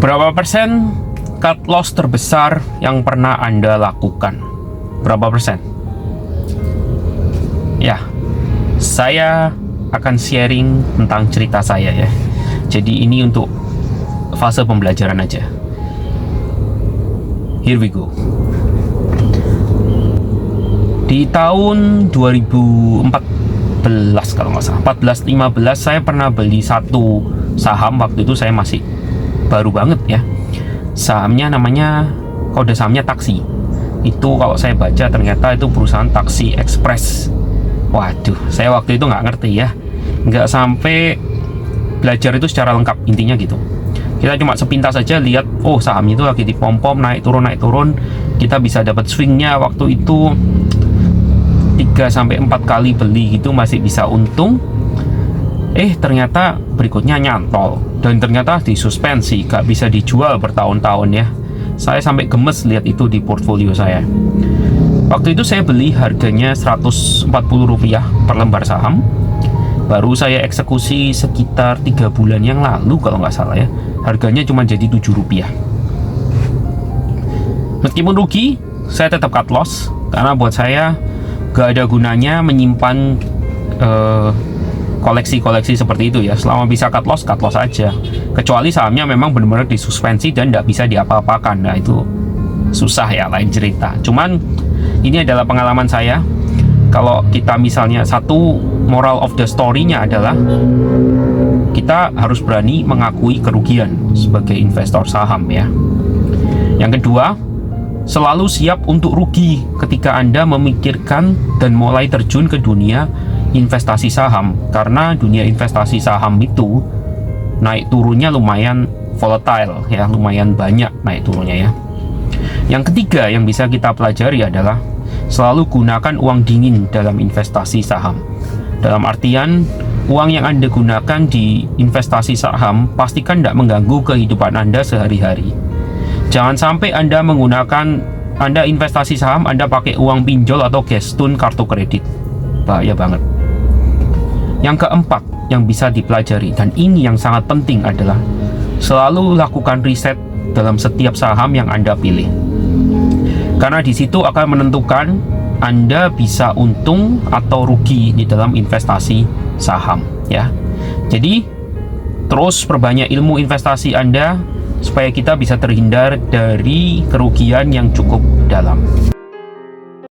Berapa persen cut loss terbesar yang pernah Anda lakukan? Berapa persen? Ya, saya akan sharing tentang cerita saya ya. Jadi ini untuk fase pembelajaran aja. Here we go. Di tahun 2014 kalau nggak salah, 14-15 saya pernah beli satu saham. Waktu itu saya masih baru banget ya. Sahamnya namanya, kode sahamnya Taksi. Itu kalau saya baca ternyata itu perusahaan taksi ekspres. Waduh, saya waktu itu nggak ngerti ya, nggak sampai belajar itu secara lengkap, intinya gitu. Kita cuma sepintas saja lihat, oh saham itu lagi dipom-pom, naik turun. Kita bisa dapat swingnya waktu itu 3-4 kali beli gitu masih bisa untung. Ternyata berikutnya nyantol dan ternyata disuspensi, gak bisa dijual bertahun-tahun ya. Saya sampai gemes lihat itu di portfolio saya. Waktu itu saya beli harganya Rp140 per lembar saham. Baru saya eksekusi sekitar 3 bulan yang lalu kalau nggak salah ya. Harganya cuma jadi Rp7. Meskipun rugi, saya tetap cut loss karena buat saya gak ada gunanya menyimpan koleksi-koleksi seperti itu ya. Selama bisa cut loss aja. Kecuali sahamnya memang benar-benar disuspensi dan tidak bisa diapa-apakan. Nah itu susah ya, lain cerita. Cuman ini adalah pengalaman saya. Kalau kita misalnya, satu moral of the story-nya adalah kita harus berani mengakui kerugian sebagai investor saham ya. Yang kedua, selalu siap untuk rugi ketika Anda memikirkan dan mulai terjun ke dunia investasi saham, karena dunia investasi saham itu naik turunnya lumayan volatile ya, lumayan banyak naik turunnya ya. Yang ketiga yang bisa kita pelajari adalah selalu gunakan uang dingin dalam investasi saham. Dalam artian, uang yang Anda gunakan di investasi saham pastikan tidak mengganggu kehidupan Anda sehari-hari. Jangan sampai Anda investasi saham, Anda pakai uang pinjol atau gestun kartu kredit. Bahaya banget. Yang keempat yang bisa dipelajari, dan ini yang sangat penting, adalah selalu lakukan riset dalam setiap saham yang Anda pilih. Karena di situ akan menentukan Anda bisa untung atau rugi di dalam investasi saham ya. Jadi terus perbanyak ilmu investasi Anda supaya kita bisa terhindar dari kerugian yang cukup dalam.